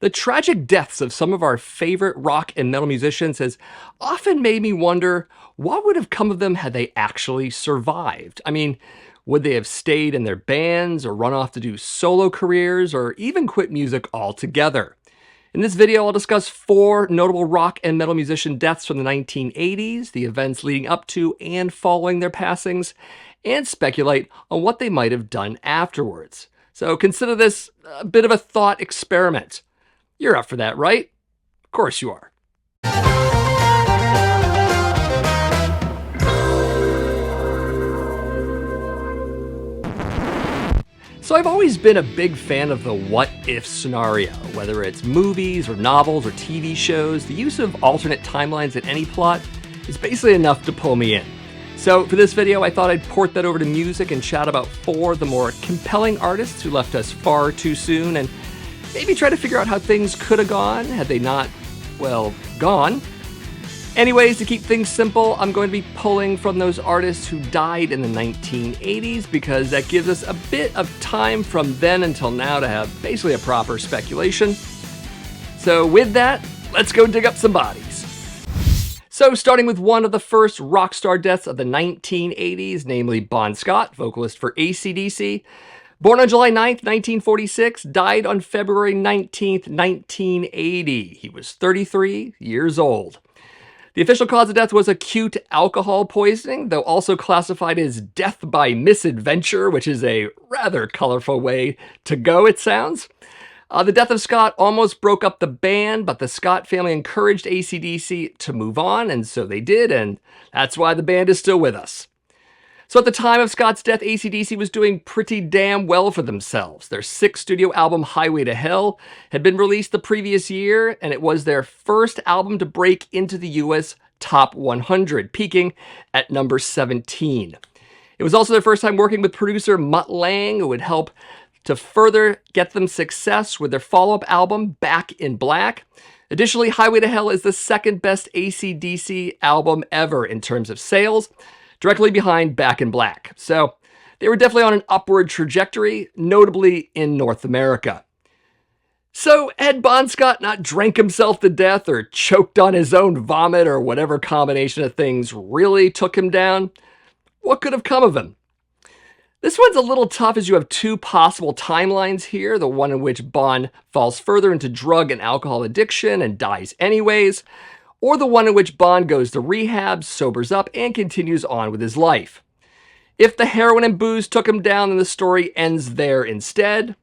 The tragic deaths of some of our favorite rock and metal musicians has often made me wonder what would have come of them had they actually survived. I mean, would they have stayed in their bands or run off to do solo careers or even quit music altogether? In this video, I'll discuss 4 notable rock and metal musician deaths from the 1980s, the events leading up to and following their passings, and speculate on what they might have done afterwards. So consider this a bit of a thought experiment. You're up for that, right? Of course you are. So I've always been a big fan of the what-if scenario. Whether it's movies or novels or TV shows, the use of alternate timelines in any plot is basically enough to pull me in. So for this video, I thought I'd port that over to music and chat about 4 of the more compelling artists who left us far too soon, and maybe try to figure out how things could have gone had they not, well, gone. Anyways, to keep things simple, I'm going to be pulling from those artists who died in the 1980s because that gives us a bit of time from then until now to have basically a proper speculation. So with that, let's go dig up some bodies. So starting with one of the first rock star deaths of the 1980s, namely Bon Scott, vocalist for AC/DC. Born on July 9th, 1946, died on February 19th, 1980. He was 33 years old. The official cause of death was acute alcohol poisoning, though also classified as death by misadventure, which is a rather colorful way to go, it sounds. The death of Scott almost broke up the band, but the Scott family encouraged AC/DC to move on, and so they did, and that's why the band is still with us. So at the time of Scott's death, AC/DC was doing pretty damn well for themselves. Their 6th studio album, Highway to Hell, had been released the previous year, and it was their first album to break into the US Top 100, peaking at number 17. It was also their first time working with producer Mutt Lange, who would help to further get them success with their follow-up album, Back in Black. Additionally, Highway to Hell is the 2nd best AC/DC album ever in terms of sales, directly behind Back in Black. So they were definitely on an upward trajectory, notably in North America. So had Bon Scott not drank himself to death or choked on his own vomit or whatever combination of things really took him down, what could have come of him? This one's a little tough as you have 2 possible timelines here, the one in which Bon falls further into drug and alcohol addiction and dies anyways, or the one in which Bon goes to rehab, sobers up, and continues on with his life. If the heroin and booze took him down, then the story ends there instead.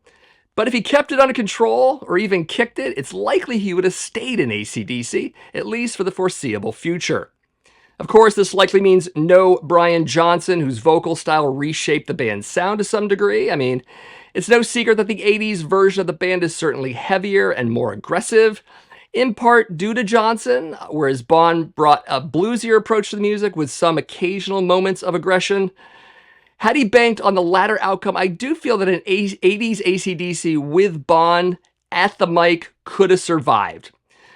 But if he kept it under control, or even kicked it, it's likely he would have stayed in AC/DC, at least for the foreseeable future. Of course, this likely means no Brian Johnson, whose vocal style reshaped the band's sound to some degree. I mean, it's no secret that the 80s version of the band is certainly heavier and more aggressive, in part due to Johnson, whereas Bon brought a bluesier approach to the music with some occasional moments of aggression. Had he banked on the latter outcome, I do feel that an 80s AC/DC with Bon at the mic could have survived.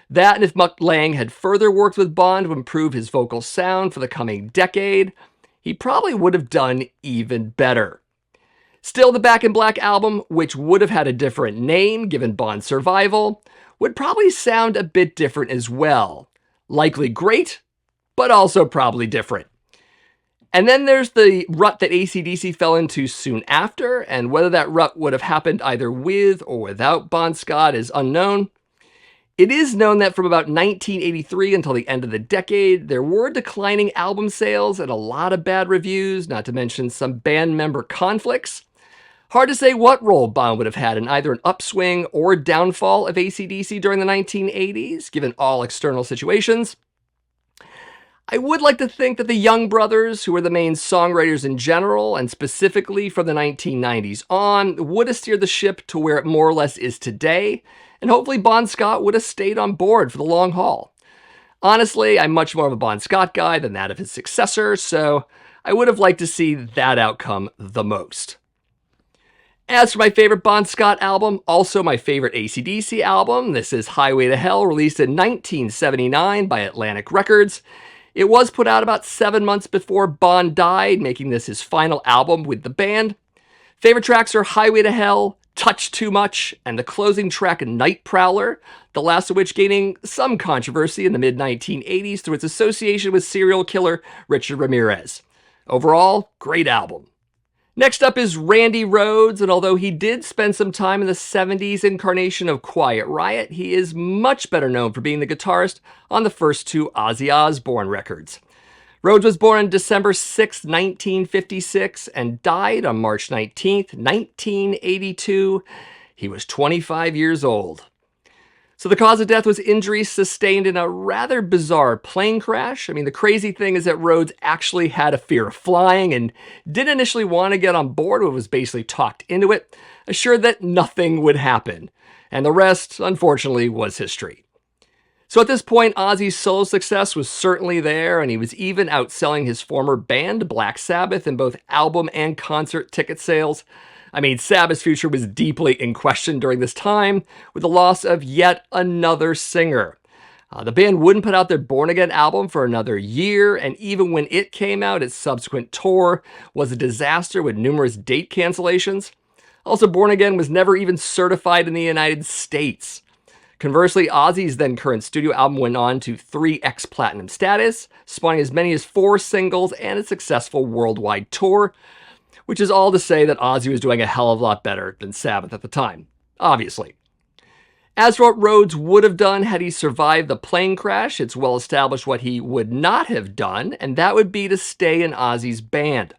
That, and if Mutt Lange had further worked with Bon to improve his vocal sound for the coming decade, he probably would have done even better. Still, the Back in Black album, which would have had a different name given Bon's survival, would probably sound a bit different as well. Likely great, but also probably different. And then there's the rut that AC/DC fell into soon after, and whether that rut would have happened either with or without Bon Scott is unknown. It is known that from about 1983 until the end of the decade, there were declining album sales and a lot of bad reviews, not to mention some band member conflicts. Hard to say what role Bon would have had in either an upswing or downfall of AC/DC during the 1980s, given all external situations. I would like to think that the Young brothers, who were the main songwriters in general, and specifically from the 1990s on, would have steered the ship to where it more or less is today, and hopefully Bon Scott would have stayed on board for the long haul. Honestly, I'm much more of a Bon Scott guy than that of his successor, so I would have liked to see that outcome the most. As for my favorite Bon Scott album, also my favorite AC/DC album, this is Highway to Hell, released in 1979 by Atlantic Records. It was put out about 7 months before Bon died, making this his final album with the band. Favorite tracks are Highway to Hell, Touch Too Much, and the closing track Night Prowler, the last of which gaining some controversy in the mid-1980s through its association with serial killer Richard Ramirez. Overall, great album. Next up is Randy Rhoads, and although he did spend some time in the 70s incarnation of Quiet Riot, he is much better known for being the guitarist on the first two Ozzy Osbourne records. Rhoads was born on December 6, 1956, and died on March 19, 1982. He was 25 years old. So the cause of death was injuries sustained in a rather bizarre plane crash. I mean, the crazy thing is that Rhoads actually had a fear of flying and didn't initially want to get on board, but was basically talked into it, assured that nothing would happen. And the rest, unfortunately, was history. So at this point, Ozzy's solo success was certainly there, and he was even outselling his former band, Black Sabbath, in both album and concert ticket sales. I mean, Sabbath's future was deeply in question during this time, with the loss of yet another singer. The band wouldn't put out their Born Again album for another year, and even when it came out, its subsequent tour was a disaster with numerous date cancellations. Also, Born Again was never even certified in the United States. Conversely, Ozzy's then current studio album went on to 3x platinum status, spawning as many as 4 singles and a successful worldwide tour, which is all to say that Ozzy was doing a hell of a lot better than Sabbath at the time, obviously. As for what Rhoads would have done had he survived the plane crash, it's well established what he would not have done, and that would be to stay in Ozzy's band.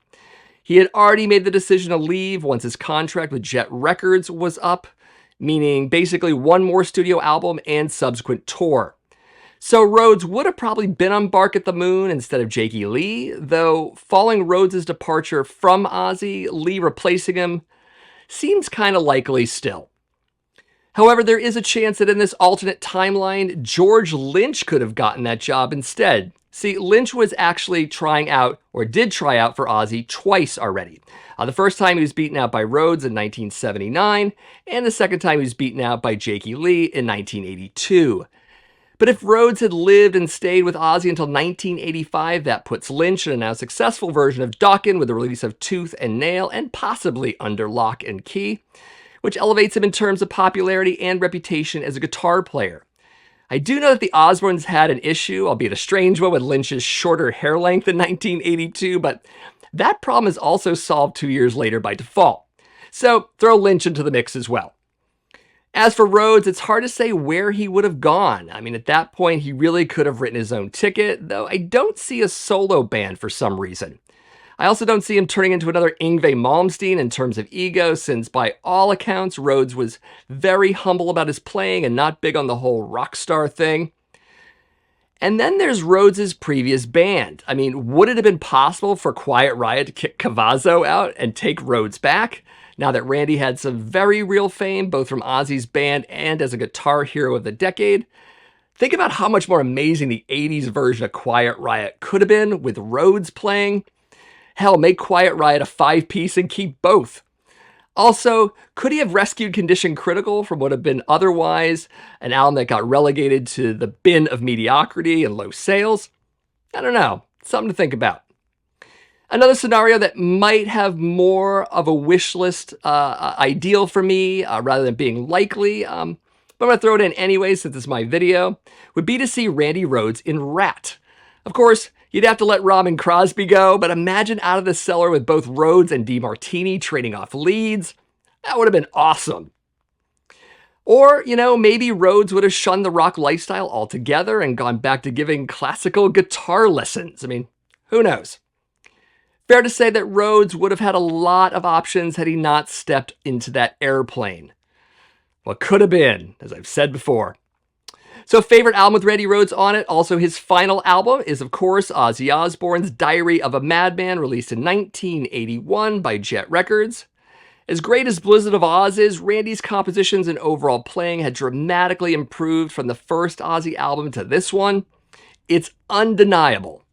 He had already made the decision to leave once his contract with Jet Records was up, meaning basically one more studio album and subsequent tour. So Rhoads would have probably been on Bark at the Moon instead of Jakey Lee, though following Rhoads' departure from Ozzy, Lee replacing him seems kind of likely still. However, there is a chance that in this alternate timeline, George Lynch could have gotten that job instead. See, Lynch was actually did try out for Ozzy twice already. The first time he was beaten out by Rhoads in 1979, and the second time he was beaten out by Jakey Lee in 1982. But if Rhoads had lived and stayed with Ozzy until 1985, that puts Lynch in a now successful version of Dokken with the release of Tooth and Nail and possibly Under Lock and Key, which elevates him in terms of popularity and reputation as a guitar player. I do know that the Osbournes had an issue, albeit a strange one, with Lynch's shorter hair length in 1982, but that problem is also solved 2 years later by default. So throw Lynch into the mix as well. As for Rhoads, it's hard to say where he would have gone. I mean, at that point, he really could have written his own ticket, though I don't see a solo band for some reason. I also don't see him turning into another Yngwie Malmsteen in terms of ego, since by all accounts, Rhoads was very humble about his playing and not big on the whole rock star thing. And then there's Rhoads' previous band. I mean, would it have been possible for Quiet Riot to kick Cavazo out and take Rhoads back, now that Randy had some very real fame, both from Ozzy's band and as a guitar hero of the decade? Think about how much more amazing the 80s version of Quiet Riot could have been with Rhoads playing. Hell, make Quiet Riot a 5-piece and keep both. Also, could he have rescued Condition Critical from what would have been otherwise an album that got relegated to the bin of mediocrity and low sales? I don't know. Something to think about. Another scenario that might have more of a wish list ideal for me rather than being likely, but I'm going to throw it in anyway since it's my video, would be to see Randy Rhoads in Rat. Of course, you'd have to let Robin Crosby go, but imagine Out of the Cellar with both Rhoads and DeMartini trading off leads. That would have been awesome. Or, maybe Rhoads would have shunned the rock lifestyle altogether and gone back to giving classical guitar lessons. I mean, who knows? Fair to say that Rhoads would have had a lot of options had he not stepped into that airplane. What could have been, as I've said before. So favorite album with Randy Rhoads on it, also his final album, is of course Ozzy Osbourne's Diary of a Madman, released in 1981 by Jet Records. As great as Blizzard of Oz is, Randy's compositions and overall playing had dramatically improved from the first Ozzy album to this one. It's undeniable.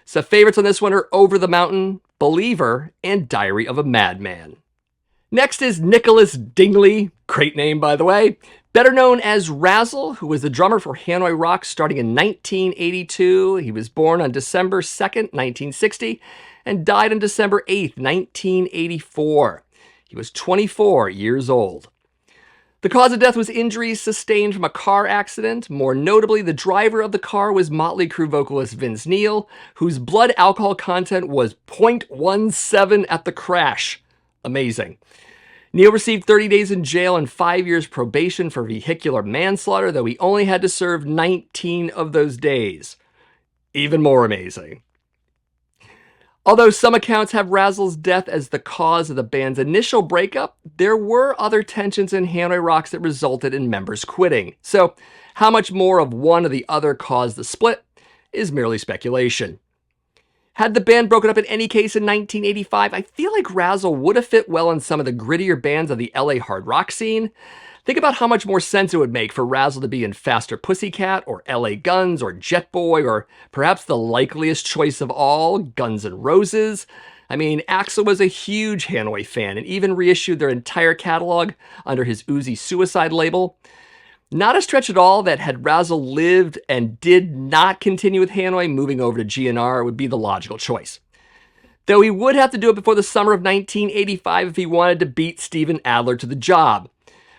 So favorites on this one are Over the Mountain, Believer, and Diary of a Madman. Next is Nicholas Dingley, great name by the way, better known as Razzle, who was the drummer for Hanoi Rocks starting in 1982. He was born on December 2nd, 1960, and died on December 8th, 1984. He was 24 years old. The cause of death was injuries sustained from a car accident. More notably, the driver of the car was Motley Crue vocalist Vince Neil, whose blood alcohol content was 0.17 at the crash. Amazing. Neil received 30 days in jail and 5 years probation for vehicular manslaughter, though he only had to serve 19 of those days. Even more amazing. Although some accounts have Razzle's death as the cause of the band's initial breakup, there were other tensions in Hanoi Rocks that resulted in members quitting. So, how much more of one or the other caused the split is merely speculation. Had the band broken up in any case in 1985, I feel like Razzle would have fit well in some of the grittier bands of the LA hard rock scene. Think about how much more sense it would make for Razzle to be in Faster Pussycat, or LA Guns, or Jet Boy, or perhaps the likeliest choice of all, Guns N' Roses. I mean, Axl was a huge Hanoi fan and even reissued their entire catalog under his Uzi Suicide label. Not a stretch at all that had Razzle lived and did not continue with Hanoi, moving over to GNR would be the logical choice. Though he would have to do it before the summer of 1985 if he wanted to beat Steven Adler to the job.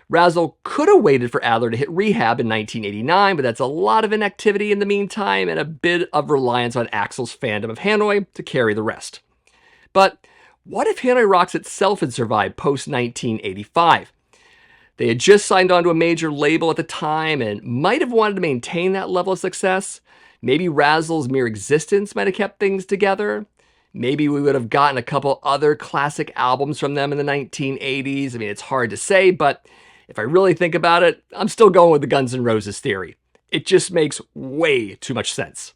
Razzle could have waited for Adler to hit rehab in 1989, but that's a lot of inactivity in the meantime and a bit of reliance on Axl's fandom of Hanoi to carry the rest. But what if Hanoi Rocks itself had survived post-1985? They had just signed on to a major label at the time and might have wanted to maintain that level of success. Maybe Razzle's mere existence might have kept things together. Maybe we would have gotten a couple other classic albums from them in the 1980s. I mean, it's hard to say, but if I really think about it, I'm still going with the Guns N' Roses theory. It just makes way too much sense.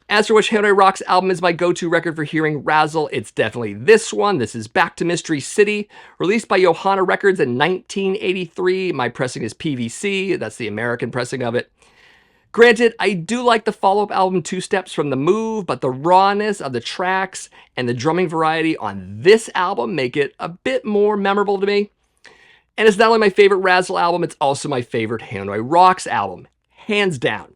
As for which Hanoi Rocks album is my go-to record for hearing Razzle, it's definitely this one. This is Back to Mystery City, released by Johanna Records in 1983. My pressing is PVC, that's the American pressing of it. Granted, I do like the follow-up album Two Steps from the Move, but the rawness of the tracks and the drumming variety on this album make it a bit more memorable to me. And it's not only my favorite Razzle album, it's also my favorite Hanoi Rocks album, hands down.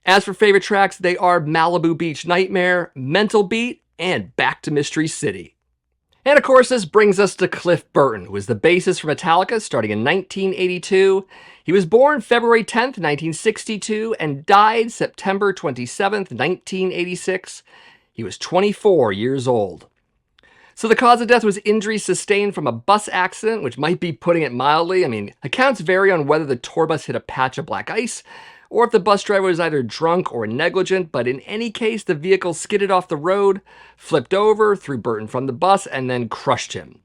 As for favorite tracks, they are Malibu Beach Nightmare, Mental Beat, and Back to Mystery City. And of course, this brings us to Cliff Burton, who was the bassist for Metallica starting in 1982. He was born February 10th, 1962, and died September 27th, 1986. He was 24 years old. So the cause of death was injuries sustained from a bus accident, which might be putting it mildly. I mean, accounts vary on whether the tour bus hit a patch of black ice, or if the bus driver was either drunk or negligent, but in any case, the vehicle skidded off the road, flipped over, threw Burton from the bus, and then crushed him.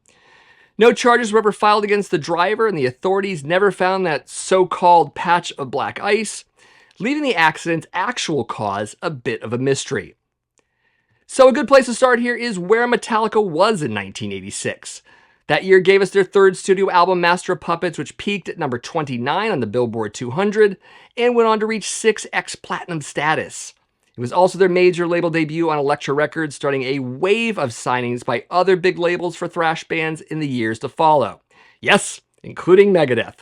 No charges were ever filed against the driver, and the authorities never found that so-called patch of black ice, leaving the accident's actual cause a bit of a mystery. So a good place to start here is where Metallica was in 1986. That year gave us their third studio album, Master of Puppets, which peaked at number 29 on the Billboard 200 and went on to reach 6x platinum status. It was also their major label debut on Elektra Records, starting a wave of signings by other big labels for thrash bands in the years to follow. Yes, including Megadeth.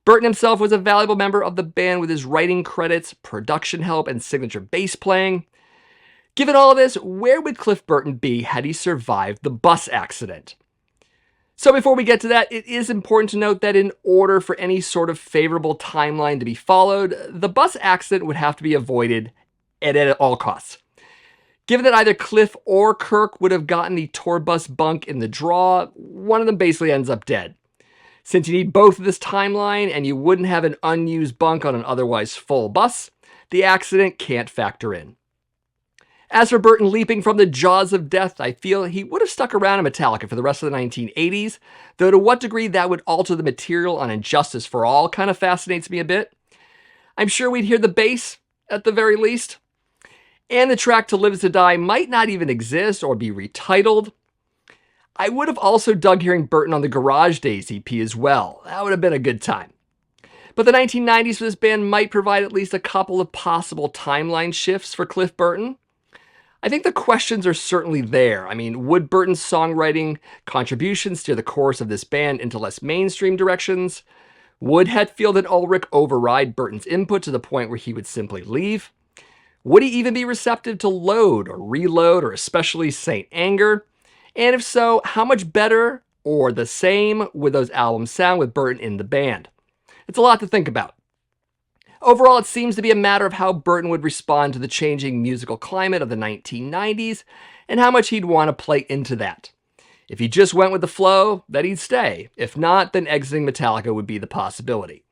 Burton himself was a valuable member of the band with his writing credits, production help, and signature bass playing. Given all of this, where would Cliff Burton be had he survived the bus accident? So before we get to that, it is important to note that in order for any sort of favorable timeline to be followed, the bus accident would have to be avoided at all costs. Given that either Cliff or Kirk would have gotten the tour bus bunk in the draw, one of them basically ends up dead. Since you need both of this timeline and you wouldn't have an unused bunk on an otherwise full bus, the accident can't factor in. As for Burton leaping from the jaws of death, I feel he would have stuck around in Metallica for the rest of the 1980s, though to what degree that would alter the material on Injustice for All kind of fascinates me a bit. I'm sure we'd hear the bass, at the very least. And the track To Live Is To Die might not even exist or be retitled. I would have also dug hearing Burton on the Garage Days EP as well. That would have been a good time. But the 1990s for this band might provide at least a couple of possible timeline shifts for Cliff Burton. I think the questions are certainly there. I mean, would Burton's songwriting contributions steer the course of this band into less mainstream directions? Would Hetfield and Ulrich override Burton's input to the point where he would simply leave? Would he even be receptive to Load or Reload or especially Saint Anger? And if so, how much better Or the same would those albums sound with Burton in the band? It's a lot to think about. Overall, it seems to be a matter of how Burton would respond to the changing musical climate of the 1990s and how much he'd want to play into that. If he just went with the flow, then he'd stay. If not, then exiting Metallica would be the possibility.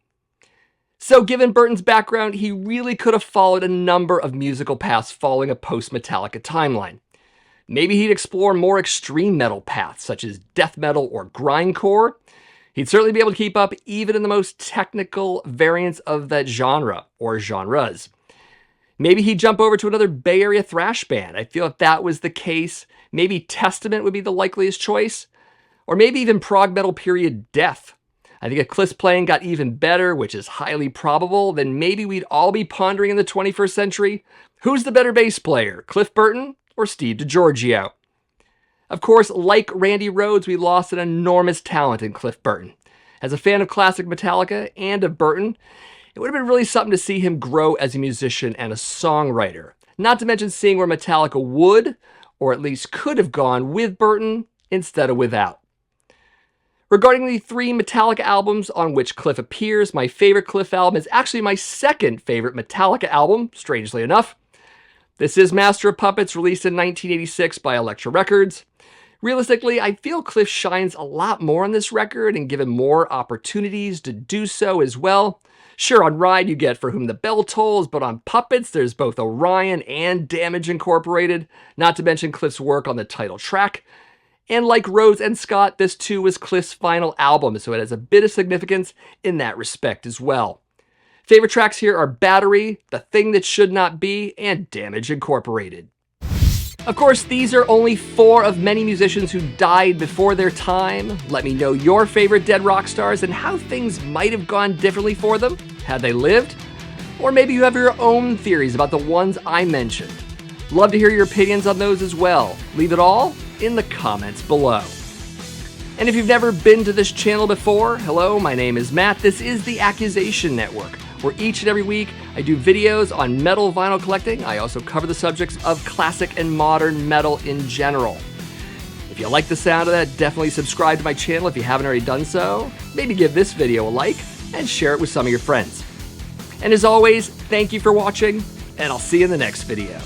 So given Burton's background, he really could have followed a number of musical paths following a post-Metallica timeline. Maybe he'd explore more extreme metal paths, such as death metal or grindcore. He'd certainly be able to keep up even in the most technical variants of that genre, or genres. Maybe he'd jump over to another Bay Area thrash band. I feel if that was the case, maybe Testament would be the likeliest choice. Or maybe even prog metal period death. I think if Cliff's playing got even better, which is highly probable, then maybe we'd all be pondering in the 21st century, who's the better bass player, Cliff Burton or Steve DiGiorgio? Of course, like Randy Rhoads, we lost an enormous talent in Cliff Burton. As a fan of classic Metallica and of Burton, it would have been really something to see him grow as a musician and a songwriter. Not to mention seeing where Metallica would, or at least could have gone with Burton instead of without. Regarding the 3 Metallica albums on which Cliff appears, my favorite Cliff album is actually my second favorite Metallica album, strangely enough. This is Master of Puppets, released in 1986 by Elektra Records. Realistically, I feel Cliff shines a lot more on this record and given more opportunities to do so as well. Sure, on Ride you get For Whom the Bell Tolls, but on Puppets there's both Orion and Damage incorporated, not to mention Cliff's work on the title track. And like Rhoads and Scott, this too was Cliff's final album, so it has a bit of significance in that respect as well. Favorite tracks here are Battery, The Thing That Should Not Be, and Damage Incorporated. Of course, these are only 4 of many musicians who died before their time. Let me know your favorite dead rock stars and how things might have gone differently for them had they lived. Or maybe you have your own theories about the ones I mentioned. Love to hear your opinions on those as well. Leave it all in the comments below. And if you've never been to this channel before, hello, my name is Matt. This is the Accusation Network, where each and every week I do videos on metal vinyl collecting. I also cover the subjects of classic and modern metal in general. If you like the sound of that, definitely subscribe to my channel if you haven't already done so. Maybe give this video a like and share it with some of your friends. And as always, thank you for watching, and I'll see you in the next video.